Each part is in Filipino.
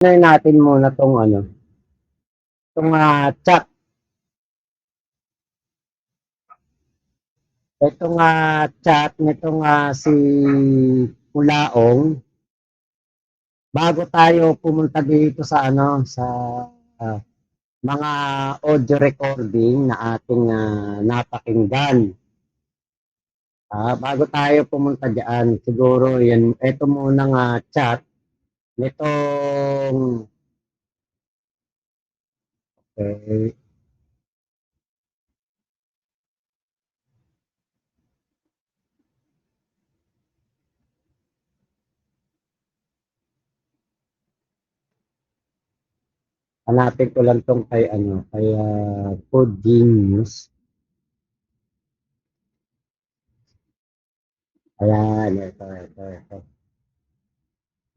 Unahin natin muna 'tong ano, 'tong, chat. Itong, chat nitong, si Kulaong, bago tayo pumunta dito sa ano, sa ah, mga audio recording na ating, napakinggan. Bago tayo pumunta diyan, siguro 'yan ito munang, chat nitong okey, hanapin ko lang 'tong kay ano, kay, Food Genius. Ayan, ito.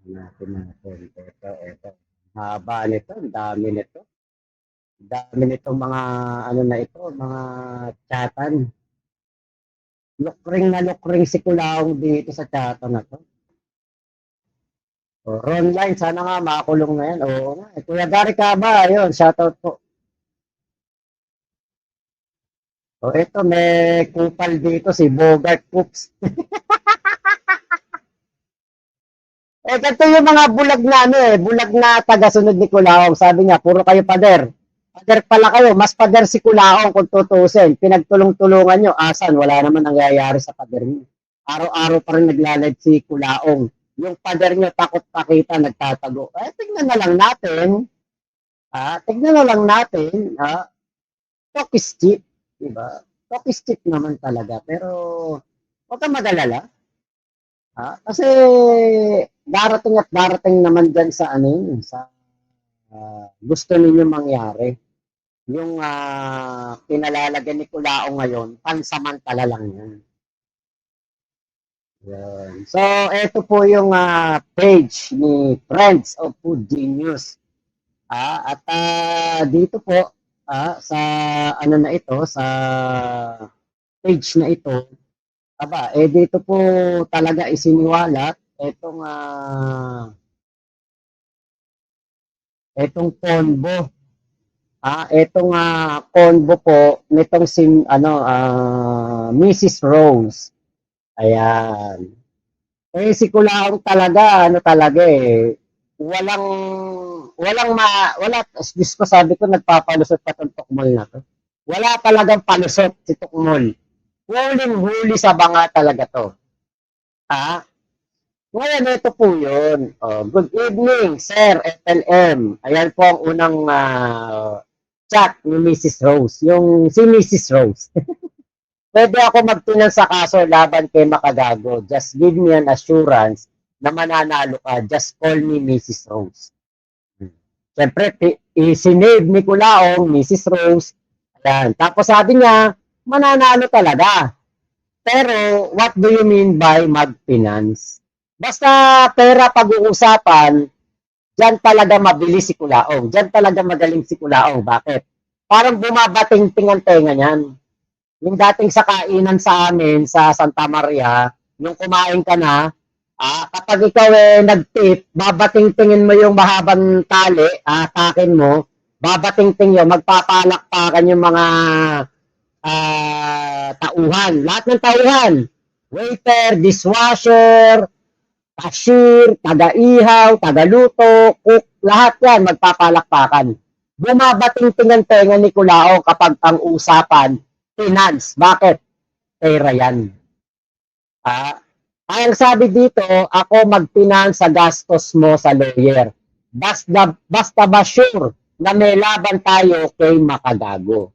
Hanapin natin. Ito. Haba nito, ang dami nito. Ang dami nitong mga ano na ito, mga chatan. Lukring si Kulaong dito sa chatan na to. O, Ronline, sana nga makulong na yan. Oo nga. Kuya Gary Caba, ayun, shoutout po. O, ito, may kupal dito, si Bogart Coops. Ganito yung mga bulag na ano bulag na tagasunod ni Kulaong. Sabi niya, puro kayo pader. Pader pala kayo, mas pader si Kulaong kung tutusin. Pinagtulong-tulungan nyo, asan, wala naman nangyayari sa pader niyo. Araw-araw pa rin nagla-live si Kulaong. Yung pader niyo, takot pakita, nagtatago. Tignan na lang natin. Tignan na lang natin. Talk is cheap. Diba? Talk is cheap naman talaga. Pero, huwag kang mag-alala. Kasi darating at darating naman dyan sa ano yun, sa gusto ninyo mangyari. Yung pinalalagyan ni Kulao ngayon, pansamantala lang yan. Yan. So, ito po yung page ni Friends of Food Genius. At dito po, sa ano na ito, sa page na ito, dito po talaga isiniwalat itong combo. Itong combo po nitong Mrs. Rose. Ayan. Si Kulaong talaga, ano talaga walang, Diyos ko sabi ko, nagpapalusot pa itong tukmol na to. Wala talagang palusot si tukmol. Huling-huli sa banga talaga to. Ah, Ngayon, ito po yun. Good evening, Sir FLM. Ayan po ang unang chat ni Mrs. Rose. Yung si Mrs. Rose. Pwede ako magtunan sa kaso laban kay Makagago. Just give me an assurance na mananalo ka. Just call me Mrs. Rose. Siyempre, sinave ni Kulaong, Mrs. Rose. Ayan. Tapos sabi niya, mananalo talaga. Pero, what do you mean by mag-finance? Basta pera pag-uusapan, diyan talaga mabilis si Kulaong. Diyan talaga magaling si Kulaong. Bakit? Parang bumabating-ting ang tenga niyan. Yung dating sa kainan sa amin sa Santa Maria, yung kumain ka na, kapag ikaw nag-tip, babating-tingin mo yung mahabang tali, takin mo, babating-ting yun, magpapalakpakan yung mga tauhan. Lahat ng tauhan. Waiter, dishwasher, cashier, taga-ihaw, taga-luto, cook, lahat yan magpapalakpakan. Bumabating-ting ang tenga ni Kulao kapag ang usapan finance. Bakit? Pera yan. Ang sabi dito, ako mag-finance sa gastos mo sa lawyer. Basta ba sure na may laban tayo kay Makagago?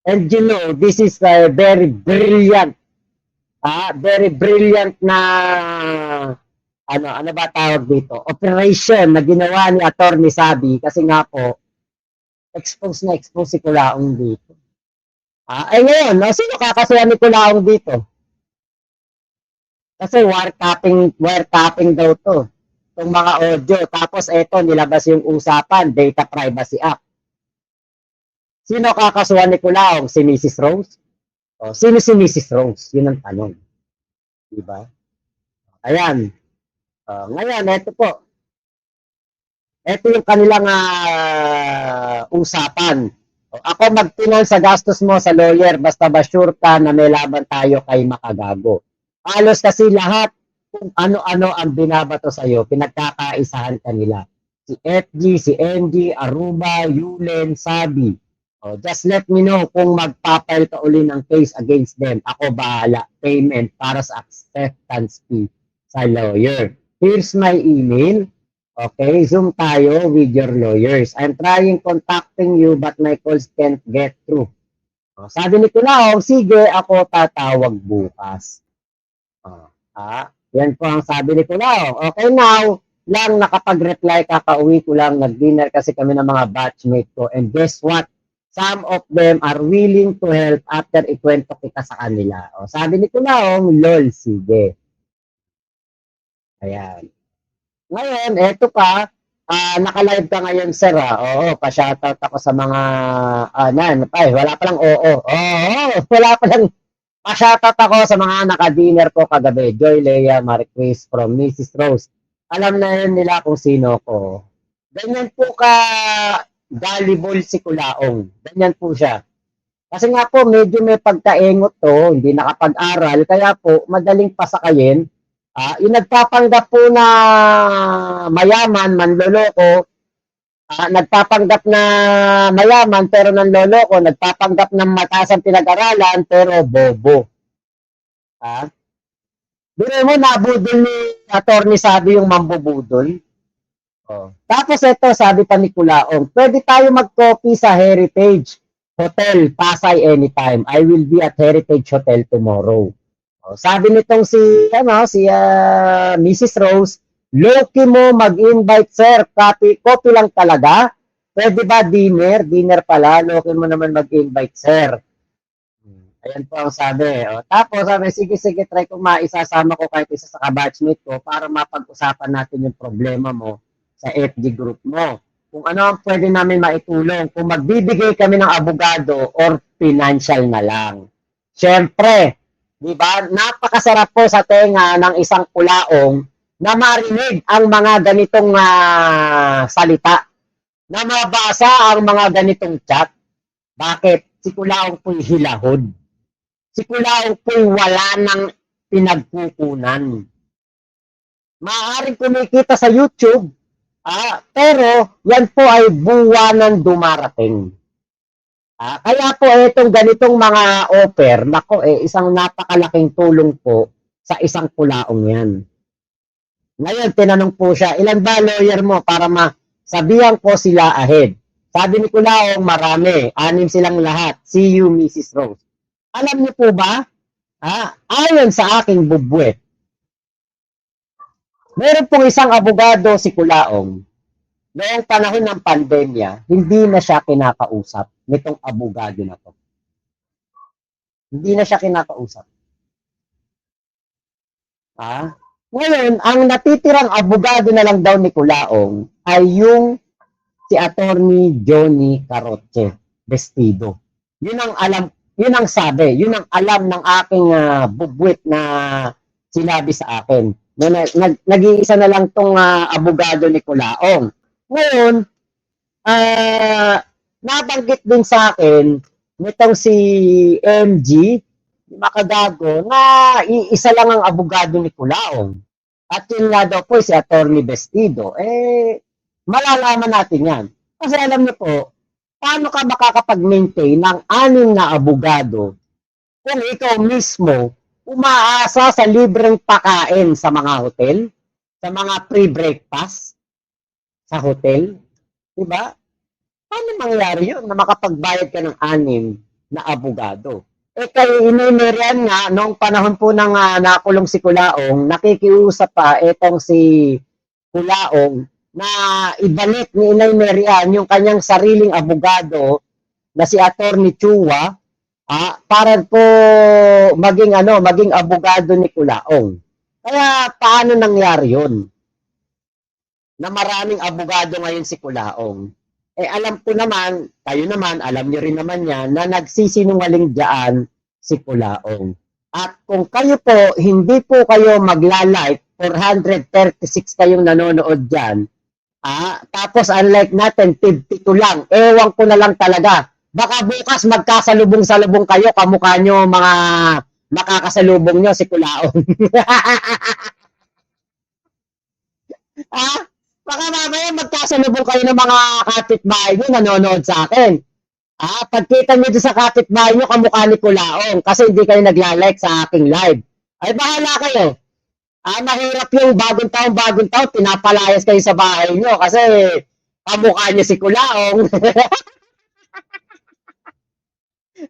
And you know, this is a very brilliant na ano ba tawag dito? Operation na ginawa ni Attorney Sabi kasi nga po expose si Kulaong dito. Ngayon, sino kakasuhan ni Kulaong dito? Kasi wiretapping daw to. Itong mga audio. Tapos eto, nilabas yung usapan, Data Privacy Act. Sino kakasuhan ni Kulaong? Si Mrs. Rose? Sino si Mrs. Rose? Yun ang tanong. Diba? Ayan. Ngayon, eto po. Ito yung kanilang usapan. Ako magtinan sa gastos mo sa lawyer basta ba sure ka na may laban tayo kay makagago. Halos kasi lahat kung ano-ano ang binabato sa iyo, pinagkakaisahan kanila. Si FG, si NG, Aruba, Yulen, Sabi. Just let me know kung magpapile ka uli ng case against them. Ako bahala. Payment para sa acceptance fee sa lawyer. Here's my email. Okay, Zoom tayo with your lawyers. I'm trying contacting you but my calls can't get through. Sabi ni Kulao, sige, ako tatawag bukas. Yan po ang sabi ni Kulao. Okay, now, lang nakapag-reply, kakauwi ko lang, nag-dinner kasi kami ng mga batchmate ko. And guess what? Some of them are willing to help after ikwento kita sa kanila. Sabi ni Kulao, lol, sige. Ayan. Ngayon, eto pa, naka-live ka ngayon, sir, Oo, pa-shoutout ako sa mga, wala pa lang oo. Wala pa lang, pa-shoutout ako sa mga naka-dinner ko kagabi. Joy, Leia, Marie Chris from Mrs. Rose. Alam na yun nila kung sino ko. Ganyan po ka gullible si Kulaong. Ganyan po siya. Kasi nga po, medyo may pagkaengot to, hindi nakapag-aral, kaya po, madaling pasakayin. Yung nagpapanggap po na mayaman, manloloko, nagpapanggap na mayaman pero nanloloko, nagpapanggap ng mataas ang pinag-aralan pero bobo. Biro mo, nabudol ni attorney Sabi yung mambubudol. Tapos ito, sabi pa ni Kulaong, pwede tayo mag-copy sa Heritage Hotel, Pasay anytime. I will be at Heritage Hotel tomorrow. Sabi nitong si Mrs. Rose, loki mo mag-invite, sir. Copy lang talaga. Pwede ba dinner? Dinner pala. Loki mo naman mag-invite, sir. Ayan po ang sabi. Tapos sabi, sige, try ko maisasama ko kahit isa sa kabatchmate ko para mapag-usapan natin yung problema mo sa FG group mo. Kung ano ang pwede namin maitulong. Kung magbibigay kami ng abogado or financial na lang. Siyempre, di ba? Napakasarap po sa tenga ng isang Kulaong na marinig ang mga ganitong salita. Na mabasa ang mga ganitong chat. Bakit? Si Kulaong po'y hilahod. Si Kulaong po'y wala ng pinagkukunan. Maaaring kumikita sa YouTube, pero yan po ay buwanan dumarating. Kaya po itong ganitong mga offer, isang napakalaking tulong po sa isang Kulaong yan. Ngayon, tinanong po siya, ilan ba lawyer mo para masabihan ko sila ahead? Sabi ni Kulaong, marami. 6 silang lahat. See you, Mrs. Rose. Alam niyo po ba? Ayon sa aking bubwet, meron pong isang abogado si Kulaong. Noong panahon ng pandemya, hindi na siya kinakausap nitong abogado na to. Hindi na siya kinakausap. Ngayon, ang natitirang abogado na lang daw ni Kulaong ay yung si Attorney Johnny Caroche Vestido. Yun ang alam, yun ang sabi, yun ang alam ng aking bubwit na sinabi sa akin. Nag-iisa na lang tong abogado ni Kulaong. Ngayon, nabanggit din sa akin nitong si MG, Makagago, na iisa lang ang abogado ni Kulaong. At yun nga daw po si Attorney Vestido. Malalaman natin yan. Kasi alam niyo po, paano ka makakapag-maintain ng 6 na abogado kung ikaw mismo umaasa sa libreng pakain sa mga hotel, sa mga pre-breakfast sa hotel, diba? Paano mangyari yun na makapagbayad ka ng 6 na abogado? Kay Inay nga, noong panahon po ng nakulong si Kulaong, nakikiusap pa itong si Kulaong na ibalik ni Inay Marian yung kanyang sariling abogado na si Attorney Chua para po maging abogado ni Kulaong. Kaya paano nangyari yun? Na maraming abogado ngayon si Kulaong. Alam ko naman, kayo naman, alam niyo rin naman yan, na nagsisinungaling dyan si Kulaong. At kung kayo po, hindi po kayo magla-like, 436 kayong nanonood dyan, Tapos unlike natin, 52 lang. Ewan ko na lang talaga. Baka bukas magkasalubong-salubong kayo, kamukha nyo mga makakasalubong nyo si Kulaon. ah, baka mamaya magkasalubong kayo ng mga kapitbahay nyo nanonood sa akin. Pagkita nyo doon sa kapitbahay nyo, kamukha ni Kulaon kasi hindi kayo nagla-like sa aking live. Ay, bahala kayo. Mahirap yung bagong taon, pinapalayas kayo sa bahay nyo kasi kamukha niyo si Kulaong.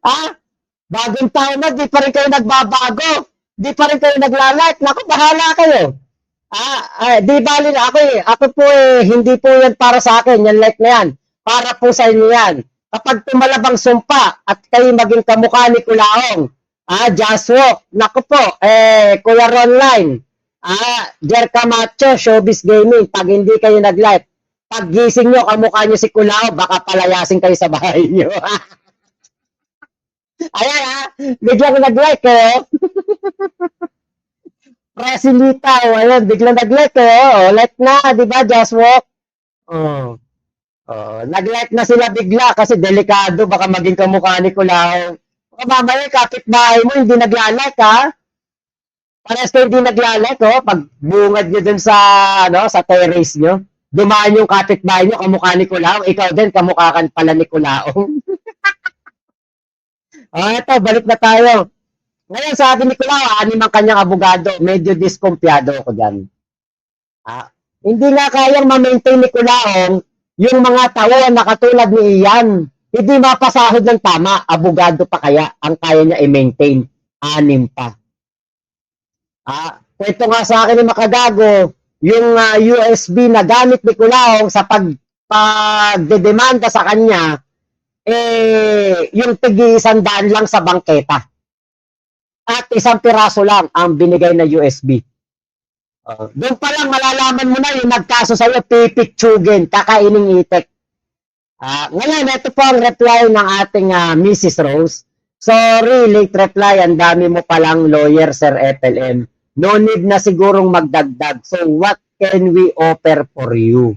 ah, bagong taon na, di pa rin kayo nagbabago. Di pa rin kayo nagla-like. Naku, bahala kayo. Di bali na ako eh. Ako po eh, hindi po yan para sa akin. Yan like na yan. Para po sa inyo yan. Kapag tumalabang sumpa at kayo maging kamukha ni Kulaong, just walk. Naku po, Kuya Ronline, Jer Camacho, Showbiz Gaming, pag hindi kayo nag-like, pag gising nyo, kamukha nyo si Kulao, baka palayasin kayo sa bahay nyo. Ayan biglang nag-like kayo. Presilita, ayan, biglang nag-like kayo. Like na, di ba, Just Walk? Oh. Nag-like na sila bigla kasi delikado, baka maging kamukha ni Kulao. Baka mamaya, kapitbahay mo, hindi nagla-like, ha? Parehas kayo hindi nagla-like, pag bungad nyo dun sa, sa terrace nyo. Dumaan yung kapitbahay nyo, kamukha ni Kulaong. Ikaw din, kamukha kan pala ni Kulaong. Eto, balik na tayo. Ngayon, sabi ni Kulaong, anim ang kanyang abogado. Medyo diskumpiyado ako dyan. Hindi nga kayang ma-maintain ni Kulaong yung mga tauhan na katulad ni Ian. Hindi mapasahod ng tama. Abogado pa kaya ang kaya niya i-maintain. Anim pa. Kwento nga sa akin ni Makagago, yung USB na gamit ni Kulaong sa pagdedemanda sa kanya, yung tig-100 lang sa bangketa. At 1 piraso lang ang binigay na USB. Doon pa lang malalaman mo na yung nagkaso sa'yo, pipitsugin, kakaining itik. Ngayon, ito po ang reply ng ating Mrs. Rose. Sorry, late reply, ang dami mo palang lawyer, Sir FLM. No need na sigurong magdagdag. So, what can we offer for you?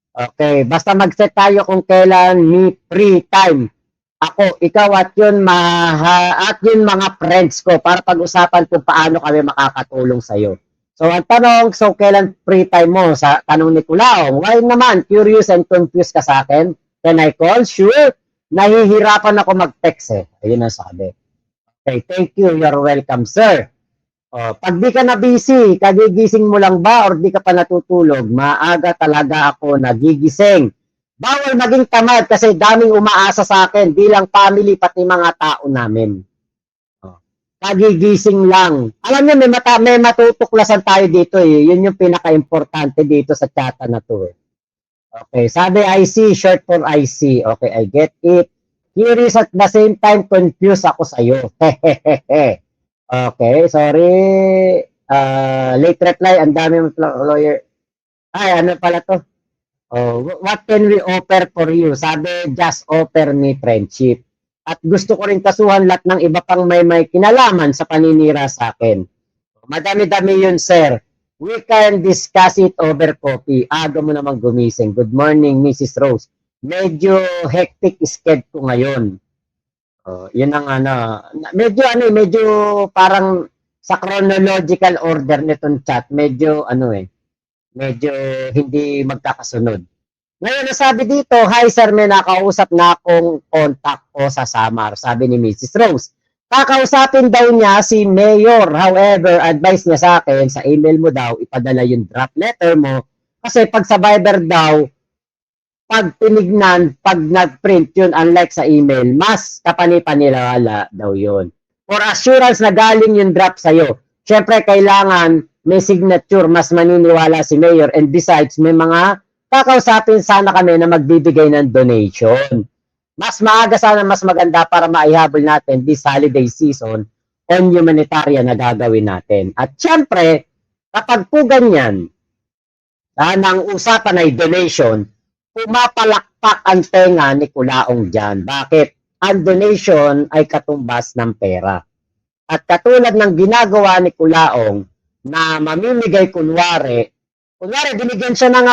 Okay, basta mag-set tayo kung kailan ni free time. Ako, ikaw at yun, at yun mga friends ko para pag-usapan kung paano kami makakatulong sa'yo. So, ang tanong, so kailan free time mo? Sa tanong ni Kulaong, why naman, curious and confused ka sa akin? Can I call? Sure. Nahihirapan ako mag-text eh. Ayun ang sabi. Okay, thank you. You're welcome, sir. Pag di ka na busy, kagigising mo lang ba or di ka pa natutulog? Maaga talaga ako nagigising. Bawal maging tamad kasi daming umaasa sa akin, di lang family, pati mga tao namin. Kagigising lang. Alam niyo, may matutuklasan tayo dito eh. Yun yung pinaka-importante dito sa chat na to eh. Okay, sabi IC, short for IC. Okay, I get it. Curious at the same time, confused ako sa'yo. Hehehehe. Okay, sorry. Late reply, ang dami mo lawyer. Ay, ano pala to? What can we offer for you? Sabi, just offer me friendship. At gusto ko rin kasuhan lahat ng iba pang may kinalaman sa paninira sa akin. Madami-dami yun, sir. We can discuss it over coffee. Aga mo namang gumising. Good morning, Mrs. Rose. Medyo hectic schedule ko ngayon. Yun ang medyo parang sa chronological order nitong chat, medyo hindi magkakasunod. Ngayon, nasabi dito, hi sir, may nakausap na akong contact ko sa Samar, sabi ni Mrs. Rose. Kakausapin daw niya si Mayor, however, advice niya sa akin, sa email mo daw, ipadala yung draft letter mo, kasi pag sa Viber daw, pag tinignan, pag nag-print yun, unlike sa email, mas kapani-paniwala daw yun. For assurance na galing yung draft sa'yo, syempre kailangan may signature, mas maniniwala si Mayor. And besides, may mga kakausapin sana kami na magbibigay ng donation. Mas maaga sana, mas maganda para maihabol natin this holiday season on humanitarian na gagawin natin. At syempre, kapag po ganyan, nang usapan ay donation, pumapalakpak ang tenga ni Kulaong dyan. Bakit? Ang donation ay katumbas ng pera. At katulad ng ginagawa ni Kulaong na mamimigay kunwari Kunwari, binigyan siya ng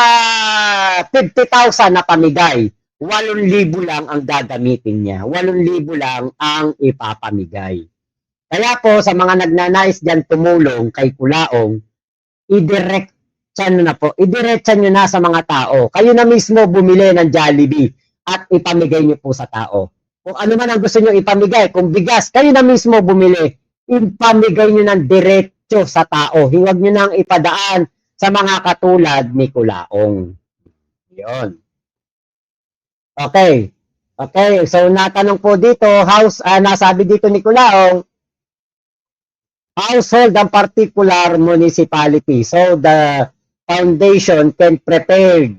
50,000 na pamigay. 8,000 lang ang gagamitin niya. 8,000 lang ang ipapamigay. Kaya po, sa mga nagnanais dyan tumulong kay Kulaong, idiretsa nyo na sa mga tao. Kayo na mismo bumili ng Jollibee at ipamigay nyo po sa tao. Kung ano man ang gusto nyo ipamigay, kung bigas, kayo na mismo bumili, ipamigay nyo ng diretso sa tao. Huwag nyo nang ipadaan sa mga katulad ni Kulaong. Yun. Okay. Okay, so natanong po dito, nasabi dito ni Kulaong, household and particular municipality. So the foundation can prepare.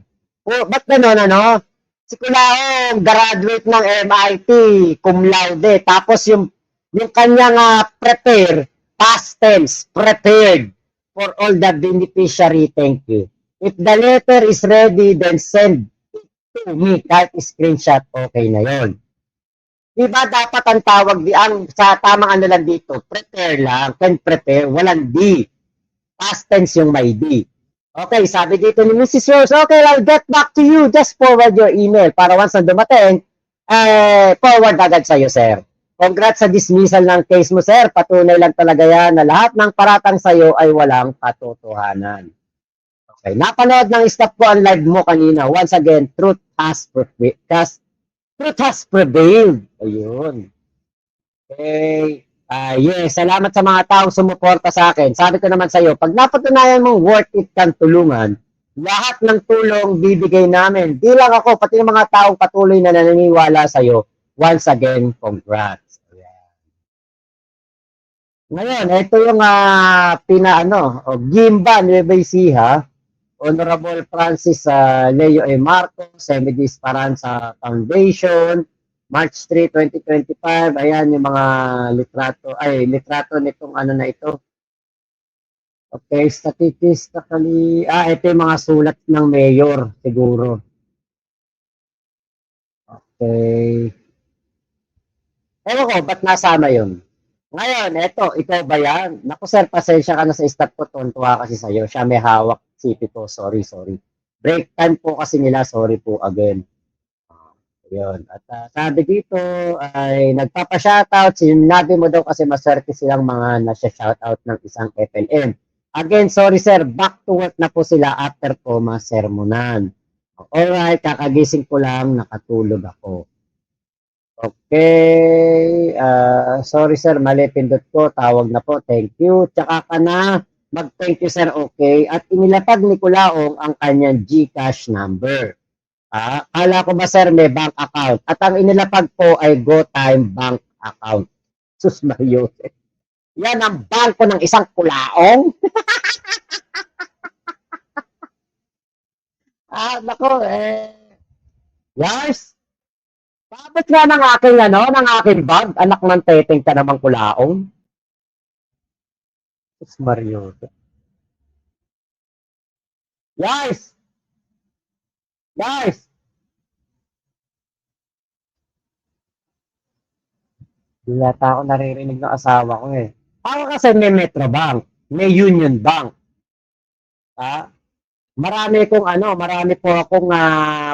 Oh, ba't gano'n, ano? Si Kulaong, graduate ng MIT, cum laude. Tapos yung kanyang prepare, past tense, prepared for all the beneficiary. Thank you. If the letter is ready, then send it to me. Kahit screenshot, okay na yon. Diba dapat ang tawag sa tamang ano lang dito, prepare lang, can prepare, walang D. Past tense yung may D. Okay, sabi dito ni Mrs. Rose, okay, I'll get back to you. Just forward your email para once na dumating, forward agad sa'yo, sir. Congrats sa dismissal ng case mo, sir. Patunay lang talaga yan na lahat ng paratang sa'yo ay walang katotohanan. Okay, napanood ng staff ko ang live mo kanina. Once again, truth has prevailed. Ayun. Okay. Yes, salamat sa mga taong sumuporta sa akin. Sabi ko naman sa iyo, pag napatunayan mong worth it kang tulungan, lahat ng tulong bibigay namin. Di lang ako, pati yung mga taong patuloy na naniniwala sa iyo. Once again, congrats. Ayan. Ngayon, ito yung Gimba Nueva Ecija, Honorable Francis Leo A. Marcos, Semi Disparanza Foundation, March 3, 2025. Ayan yung mga litrato nitong ano na ito. Okay, statistically, ito yung mga sulat ng mayor, siguro. Okay. Ewan ko, ba't nasama yun? Ngayon, ikaw ba yan? Naku sir, pasensya ka na sa staff ko, tuntua kasi sa'yo. Siya may hawak, CP ko, sorry. Break time po kasi nila, sorry po again. Yun. At sabi dito ay nagpapa-shoutout, sinabi mo daw kasi maswerte silang mga nasa-shoutout ng isang FLM. Again, sorry sir, back to work na po sila after ko masermonan. Alright, kakagising ko lang, nakatulog ako. Okay, sorry sir, mali pindot ko, tawag na po, thank you. Tsaka ka na, mag-thank you sir, okay. At inilatag ni Kulaong ang kanyang GCash number. Kala ko ba sir may bank account? At ang inilapag po ay GoTime Bank account. Sus Mario. Yan ang bangko ng isang Kulaong. Nako Guys, bakit nga ng aking bag? Anak ng teteng ka namang Kulaong. Sus Mario. Guys, Hindi yata ako naririnig ng asawa ko eh. Ako kasi may Metrobank, may Union Bank. Marami po akong,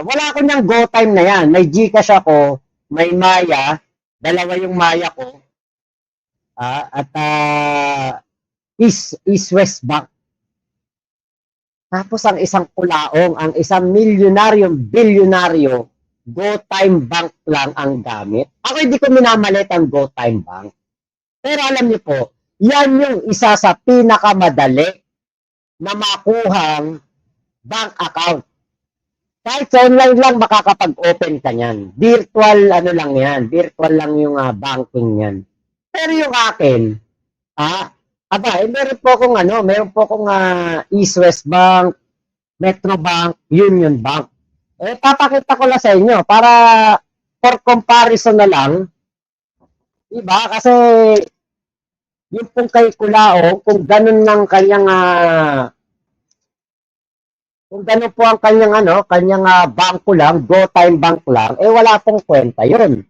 wala akong ng GoTime na yan. May GCash ako, may Maya, dalawa yung Maya ko, at East West Bank. Tapos ang isang Kulaong, ang isang bilyonaryo, GoTime Bank lang ang gamit. Ako hindi ko minamalit ang GoTime Bank. Pero alam niyo po, yan yung isa sa pinakamadali na makuhang bank account. Kahit sa online lang makakapag-open ka niyan. Virtual lang yan. Virtual lang yung banking yan. Pero yung akin, meron po akong East West Bank, Metrobank, Union Bank. Papakita ko lang sa inyo para for comparison na lang. Diba? Kasi yung pong kay Kulaong, kung ganun ng kanyang kung ganun po ang kanyang bangko lang, GoTime Bank lang, wala pong kwenta yun.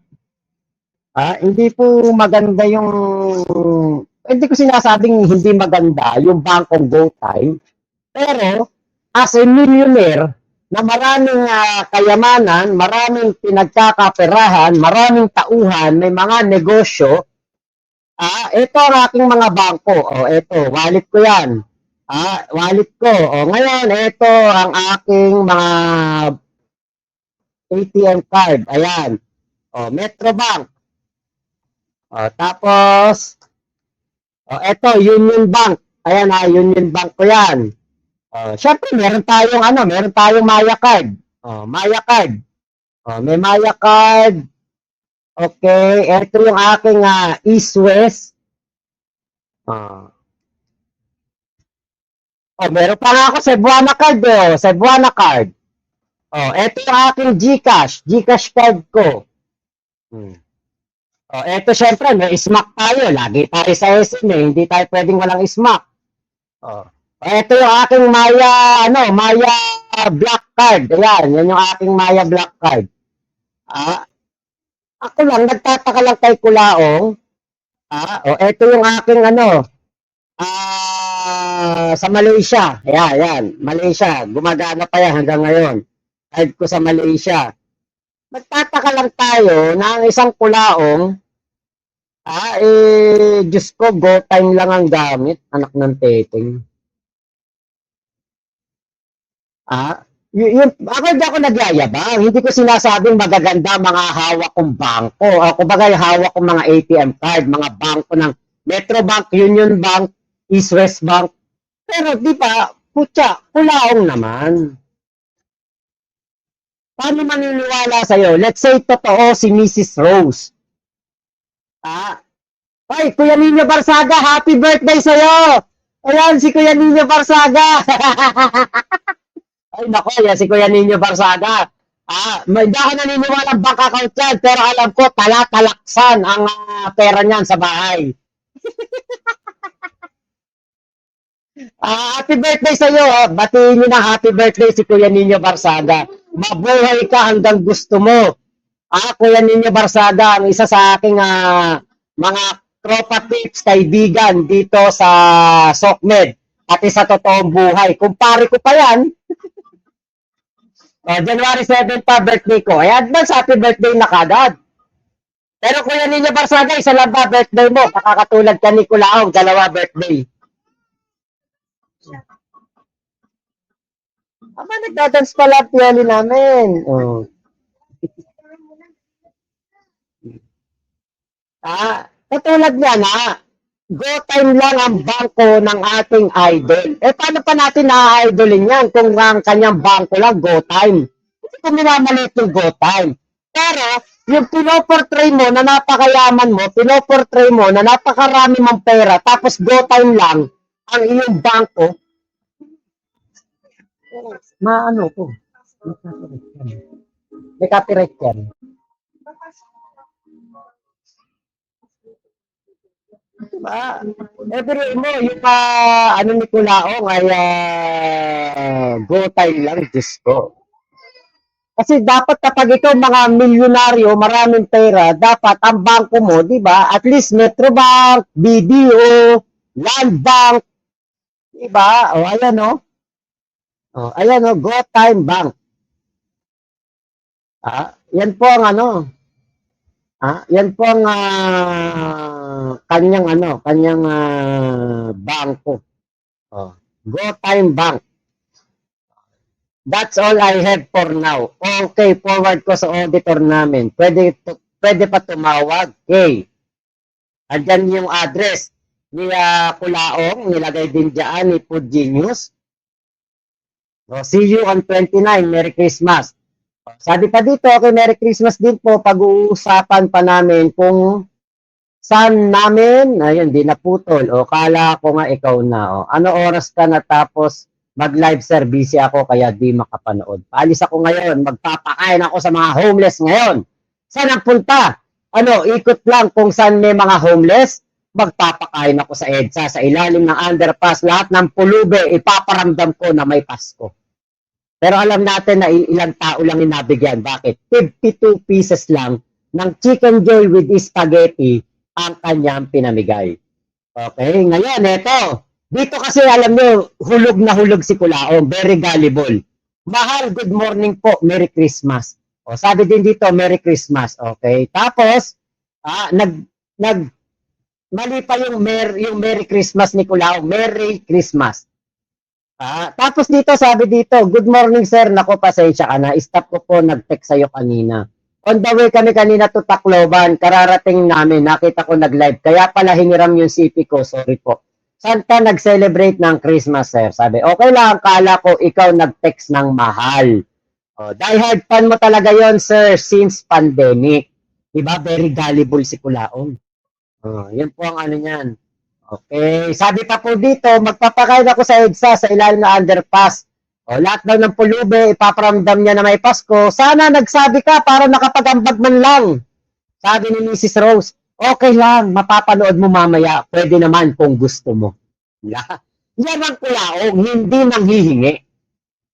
Hindi po maganda hindi ko sinasabing hindi maganda yung bangkong GoTime, pero as a millionaire na maraming kayamanan, maraming pinagkakaperahan, maraming tauhan, may mga negosyo. Ito ang aking mga bangko. Ito, wallet ko yan. Wallet ko. Ngayon, ito ang aking mga ATM card. Ayan. Metrobank. Tapos, ito, Union Bank. Ayan Union Bank ko yan. Syempre, meron tayong Maya card. Maya card. May Maya card. Okay, ito yung aking East West. Meron pa nga ako Cebuana card Cebuana card. Ito yung aking GCash card ko. Ito syempre, may SMAC tayo. Lagi tayo sa SM hindi tayo pwedeng walang SMAC. Ito yung aking Maya Black card. Ayan, yan yung aking Maya Black card. Ako lang, nagtataka lang kay Kulaong. Ito yung aking sa Malaysia. Ayan, Malaysia. Gumagana pa yan hanggang ngayon. Card ko sa Malaysia. Nagtataka lang tayo na ang isang Kulaong, Diyos ko, go time lang ang gamit. Anak ng teteng. Ako hindi ako nagyayabang. Hindi ko sinasabing magaganda mga hawak kong bangko. Kumbaga hawak kong mga ATM card, mga bangko ng Metrobank, Union Bank, East West Bank. Pero di ba, putya, Kulaong naman. Paano maniniwala sa'yo? Let's say, totoo si Mrs. Rose. Ay, Kuya Nino Barsaga, happy birthday sa'yo! Ayan, si Kuya Nino Barsaga! Ay, nako, yan si Kuya Nino Barsaga. Hindi ako naniniwala ang bank account yan, pero alam ko, talatalaksan ang pera niyan sa bahay. Happy birthday sa iyo. Batiin niyo na happy birthday si Kuya Nino Barsaga. Mabuhay ka hanggang gusto mo. Kuya Nino Barsaga, ang isa sa aking mga tropa tips, kaibigan dito sa SOCMED. Pati sa totoong buhay. Kumpare ko pa yan. January 7 pa birthday ko. Advance happy birthday na kagad. Pero Kuya Nino Barsaga, isa lang ba birthday mo? Nakakatulad ka ni Kulaong, 2 birthday. Nagdadance pala ang piyali namin. Katulad niya go time lang ang bangko ng ating idol. Paano pa natin na-idolin yan kung ang kanyang bangko lang go time? Hindi ko minamalit yung go time. Pero, yung pinoportray mo na napakayaman mo, pinoportray mo na napakarami mong pera, tapos go time lang ang iyong bangko, maano ko. May copyright yan. Diba? Pero mo, yung ni Kulaong ay go time lang, Diyos ko. Kasi dapat kapag ikaw mga milyonaryo, maraming pera, dapat ang bangko mo, di ba? At least Metrobank, BDO, Land Bank, di ba? Ayan ayan Go Time Bank. Yan po ang yan po ang kanyang bangko. Go Time Bank. That's all I have for now. Okay, forward ko sa auditor namin. Pwede pa tumawag. Okay. Andyan yung address ni Kulaong. Nilagay din dyan ni Food Genius. See you on 29. Merry Christmas. Sabi pa dito, okay, Merry Christmas din po. Pag-uusapan pa namin kung saan namin, ayun, di naputol. Kala ko nga ikaw na. Ano oras ka natapos mag-live service ako kaya di makapanood. Paalis ako ngayon, magpapakain ako sa mga homeless ngayon. Saan ang punta? Ikot lang kung saan may mga homeless, magpapakain ako sa EDSA, sa ilalim ng underpass, lahat ng pulube, ipaparamdam ko na may Pasko. Pero alam natin na ilang tao lang inabigyan. Bakit? 52 pieces lang ng Chicken Joy with spaghetti ang kanyang pinamigay. Okay, ngayon, ito. Dito kasi alam nyo, hulog na hulog si Kulaong. Very gullible. Mahal, good morning po. Merry Christmas. O, sabi din dito, Merry Christmas. Okay. Tapos, nag, mali pa yung Merry Christmas ni Kulaong. Merry Christmas. Tapos dito, sabi dito, good morning sir. Nako, pasensya ka na. Stop ko po, nag-text sa'yo kanina. On the way kami kanina to Tacloban. Kararating namin. Nakita ko nag-live. Kaya pala hiniram yung CP ko. Sorry po. Santa nag-celebrate ng Christmas, sir? Sabi, okay lang, kala ko ikaw nag-text ng mahal. Die hard fan mo talaga yon sir, since pandemic. Diba? Very gullible si Kulaon. Yan po ang ano niyan. Okay. Sabi pa po dito, magpapakain ako sa EDSA sa ilalim na underpass. Lahat daw ng pulube, ipaparamdam niya na may Pasko. Sana nagsabi ka para nakapagambag man lang. Sabi ni Mrs. Rose, okay lang, mapapanood mo mamaya. Pwede naman kung gusto mo. Yan ang Kulaong, hindi nang hihingi.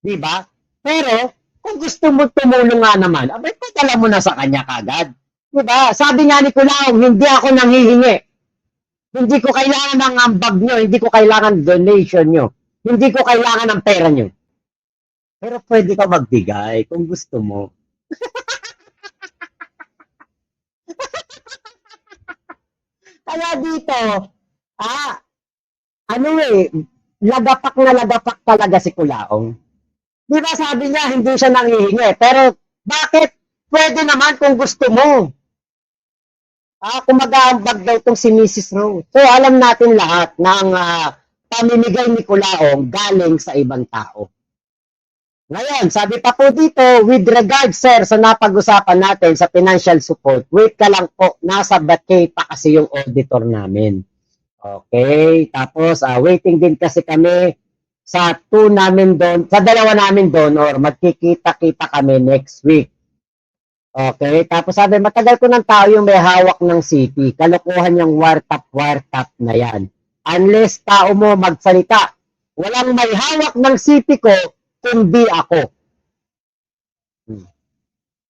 Diba? Pero, kung gusto mo tumulong nga naman, abay, padala mo na sa kanya kagad. Diba? Sabi nga ni Kulaong, hindi ako nang hihingi. Hindi ko kailangan ng ambag nyo, hindi ko kailangan donation nyo, hindi ko kailangan ng pera nyo. Pero pwede ka magbigay kung gusto mo. Kaya dito, lagapak na lagapak talaga si Kulaong. Di ba sabi niya, hindi siya nanghihingi. Pero bakit? Pwede naman kung gusto mo. Kung mag-aambag daw itong si Mrs. Rose. So, alam natin lahat na ang pamimigay ni Kulaong galing sa ibang tao. Ngayon, sabi pa po dito, with regard, sir, sa napag-usapan natin sa financial support, wait ka lang po, nasa vacay pa kasi yung auditor namin. Okay, tapos waiting din kasi kami sa dalawa namin donor, magkikita-kita kami next week. Okay, tapos sabi, matagal ko ng tao yung may hawak ng CP. Kalokohan yung wartap na yan. Unless tao mo magsalita, walang may hawak ng CP ko, kundi ako.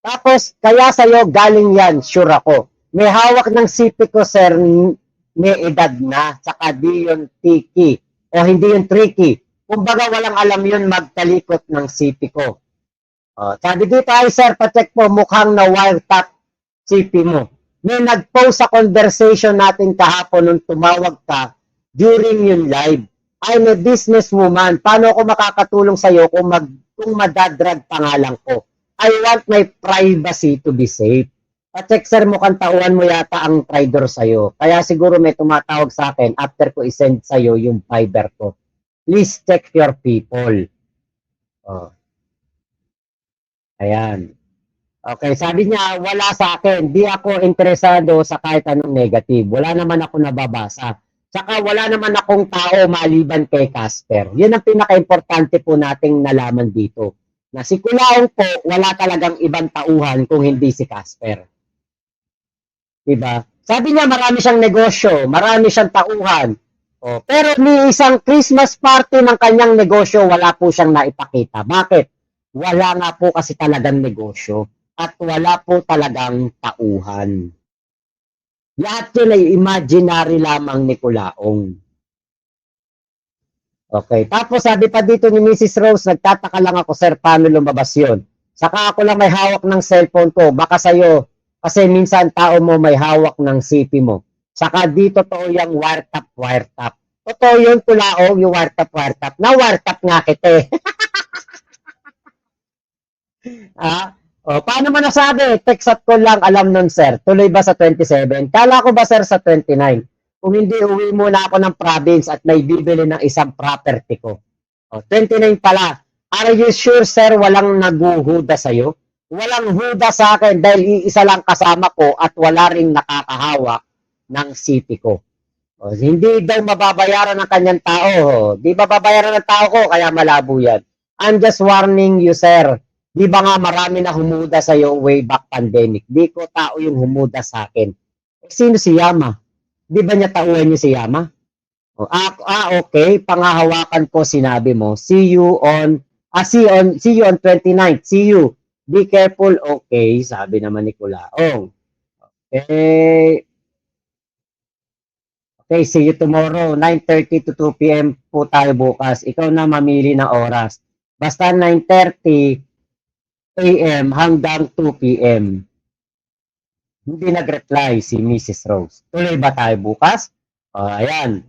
Tapos, kaya sa'yo galing yan, sure ako. May hawak ng CP ko, sir, may edad na, saka di yun tiki, o hindi yun tricky. Kumbaga, walang alam yun magtalikot ng CP ko. Sabi dito, ay sir, pacheck po, mukhang na wiretap CP mo. May nag-post sa conversation natin kahapon nung tumawag ka during yung live. I'm a businesswoman. Paano ako makakatulong sa'yo kung madadrag pangalan ko? I want my privacy to be safe. Pacheck sir, mukhang tauhan mo yata ang trader sa'yo. Kaya siguro may tumatawag sa akin after ko isend sa'yo yung Viber ko. Please check your people. Ayan. Okay, sabi niya, wala sa akin. Di ako interesado sa kahit anong negative. Wala naman ako nababasa. Saka wala naman akong tao maliban kay Casper. Yun ang pinaka-importante po nating nalaman dito. Na si Kulaong po, wala talagang ibang tauhan kung hindi si Casper. Diba? Sabi niya, marami siyang negosyo, marami siyang tauhan. Pero ni isang Christmas party ng kanyang negosyo, wala po siyang naipakita. Bakit? Wala nga po kasi talagang negosyo at wala po talagang tauhan. Lahat yun ay imaginary lamang ni Kulaong. Okay, tapos sabi pa dito ni Mrs. Rose, nagtataka lang ako, sir, paano lumabas yun? Saka ako lang may hawak ng cellphone ko, baka sa'yo, kasi minsan tao mo may hawak ng CP mo. Saka dito totoo yung wiretap. Totoo yun, Kulaong, yung wiretap. Na wiretap nga kita paano mo nasabi? Text ko lang alam nun, sir. Tuloy ba sa 27? Kala ko ba, sir, sa 29? Kung hindi, uwi muna ako ng province at may bibili ng isang property ko. 29 pala. Are you sure, sir, walang naguhuda sa'yo? Walang huda sa akin dahil iisa lang kasama ko at wala ring nakakahawak ng city ko. Hindi daw mababayaran ng kanyang tao. Di mababayaran ng tao ko, kaya malabo yan. I'm just warning you, sir. Di ba nga marami na humuda sa'yo way back pandemic? Di ko tao yung humuda sa akin. Sino si Yama? Di ba niya tauhan niyo si Yama? Okay. Pangahawakan ko sinabi mo. See you on 29th. See you. Be careful. Okay. Sabi naman ni Kulaong. Okay. Okay, see you tomorrow, 9:30 to 2 p.m. po tayo bukas. Ikaw na mamili ng oras. Basta 9:30 a.m. hanggang 2 p.m. Hindi nag-reply si Mrs. Rose. Tuloy ba tayo bukas? Ayan.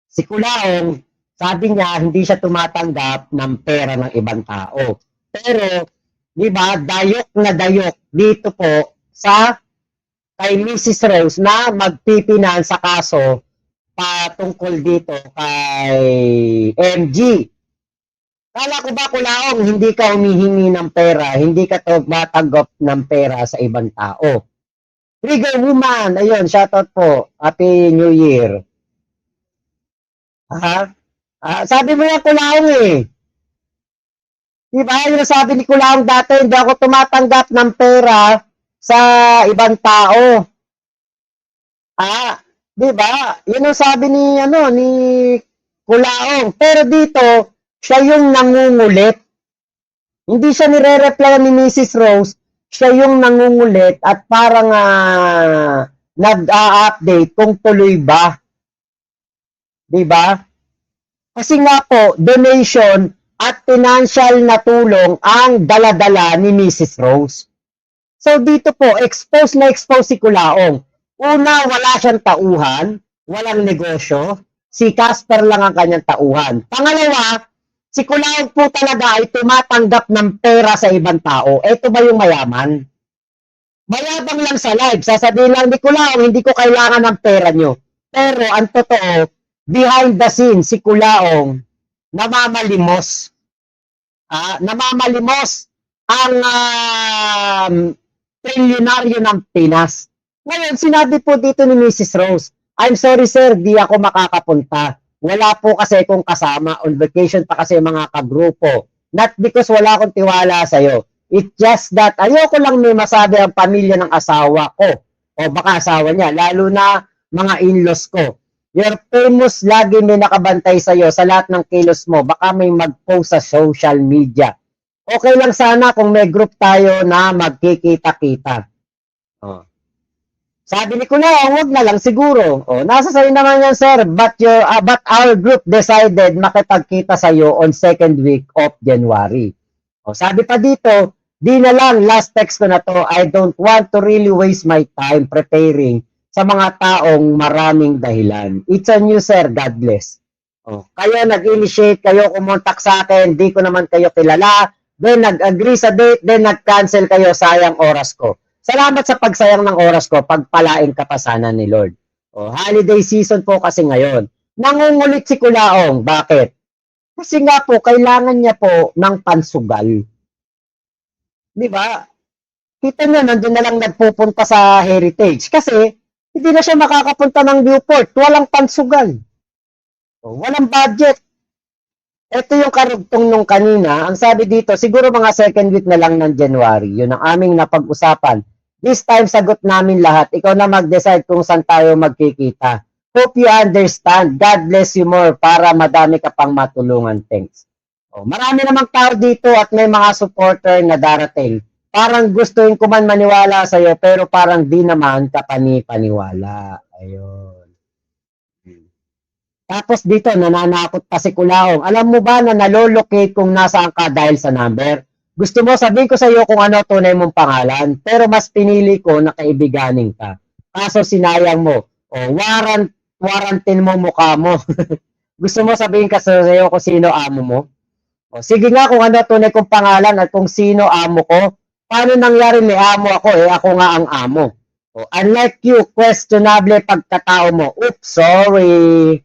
Si Kulaong, sabi niya, hindi siya tumatanggap ng pera ng ibang tao. Pero, di ba, dayok na dayok dito po sa kay Mrs. Rose na magpipinan sa kaso patungkol dito kay MG. Kala ko ba, Kulaong, hindi ka humihingi ng pera, hindi ka tumatanggap ng pera sa ibang tao. Trigger Woman, ayun, shoutout po. Happy New Year. Sabi mo yan, Kulaong eh. Diba, yung sabi ni Kulaong dati, hindi ako tumatanggap ng pera sa ibang tao. Diba? Yun ang sabi ni, ni Kulaong. Pero dito, siya yung nangungulit. Hindi siya nire-reply ni Mrs. Rose. Siya yung nangungulit at parang nag-a-update kung tuloy ba. Diba? Kasi nga po, donation at financial na tulong ang daladala ni Mrs. Rose. So dito po, expose si Kulaong. Una, wala siyang tauhan, walang negosyo. Si Casper lang ang kanyang tauhan. Pangalawa, si Kulaong po talaga ay tumatanggap ng pera sa ibang tao. Ito ba yung mayaman? Mayabang lang sa live. Sasabihin lang ni Kulaong, hindi ko kailangan ng pera nyo. Pero ang totoo, behind the scenes, si Kulaong namamalimos. Namamalimos ang trilyonaryo ng Pinas. Ngayon, sinabi po dito ni Mrs. Rose, I'm sorry sir, di ako makakapunta. Wala po kasi akong kasama. On vacation pa kasi mga kagrupo. Not because wala akong tiwala sa'yo. It's just that ayoko lang may masabi ang pamilya ng asawa ko. O baka asawa niya. Lalo na mga in-laws ko. You're famous, lagi may nakabantay sa'yo sa lahat ng kilos mo. Baka may mag-post sa social media. Okay lang sana kung may group tayo na magkikita-kita. Sabi ni Kulaong, wag na lang siguro. Nasa sa'yo naman yan, sir. But our group decided makipagkita sa'yo on second week of January. Sabi pa dito, di na lang, last text ko na to, I don't want to really waste my time preparing sa mga taong maraming dahilan. It's on you, sir. God bless. Kayo nag-initiate, kayo kumontak sa akin, di ko naman kayo kilala, then nag-agree sa date, then nag-cancel kayo, sayang oras ko. Salamat sa pagsayang ng oras ko, pagpalain ka pa sana ni Lord. Holiday season po kasi ngayon. Nangungulit si Kulaong. Bakit? Kasi nga po, kailangan niya po ng pansugal. Di ba? Kita niya, nandun na lang nagpupunta sa Heritage. Kasi, hindi na siya makakapunta ng Viewport. Walang pansugal. Walang budget. Ito yung karugtong nung kanina. Ang sabi dito, siguro mga second week na lang ng January. Yun ang aming napag-usapan. This time, sagot namin lahat. Ikaw na mag-decide kung saan tayo magkikita. Hope you understand. God bless you more para madami ka pang matulungan. Thanks. Marami namang tao dito at may mga supporter na darating. Parang gustuin ko man maniwala sa'yo pero parang di naman kapani-paniwala. Ayun. Tapos dito, nananakot pa si Kulaong. Alam mo ba na nalolocate kung nasaan ka dahil sa number? Gusto mo sabihin ko sa iyo kung ano tunay mong pangalan, pero mas pinili ko na kaibiganin ka. Kaso sinayang mo. Warantin mo mukha mo. Gusto mo sabihin ka sa iyo kung sino amo mo? Sige nga kung ano tunay kong pangalan at kung sino amo ko. Paano nangyari may amo ako ako nga ang amo. Unlike you, questionable pagkatao mo. Oops, sorry.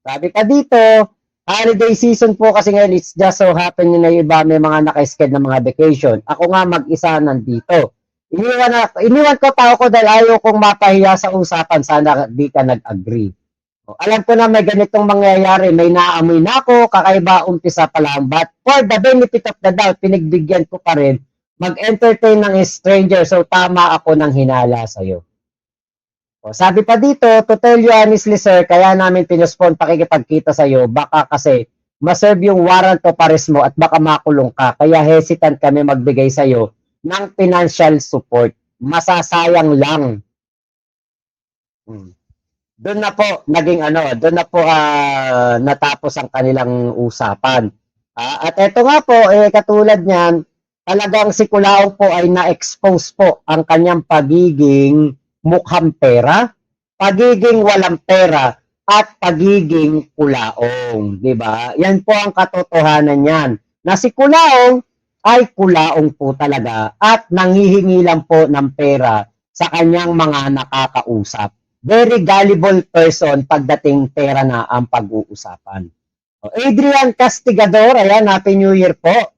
Sabi ka dito, holiday season po kasi ngayon, it's just so happen na iba may mga naka-schedule na mga vacation. Ako nga mag-isa nandito. Iniwan ko tao ko dahil ayaw kong mapahiya sa usapan. Sana di ka nag-agree. Alam ko na may ganitong mangyayari. May naamoy na ako, kakaiba umpisa pa lang. But for the benefit of the doubt, pinagbigyan ko pa rin mag-entertain ng stranger. So tama ako ng hinala sa'yo. Sabi pa dito, to tell you honestly sir, kaya namin pinuspon pakikipagkita sa'yo, baka kasi maserve yung warrant of arrest mo at baka makulong ka, kaya hesitant kami magbigay sa'yo ng financial support. Masasayang lang. doon na po naging doon na po natapos ang kanilang usapan. At eto nga po, katulad niyan, talagang si Culaong po ay na-expose po ang kanyang pagiging mukhang pera, pagiging walang pera, at pagiging kulaong, di ba? Yan po ang katotohanan niyan. Na si Culaong ay kulaong po talaga at nanghihingi lang po ng pera sa kanyang mga nakakausap. Very gullible person pagdating pera na ang pag-uusapan. Adrian Castigador, ayan, Happy New Year po.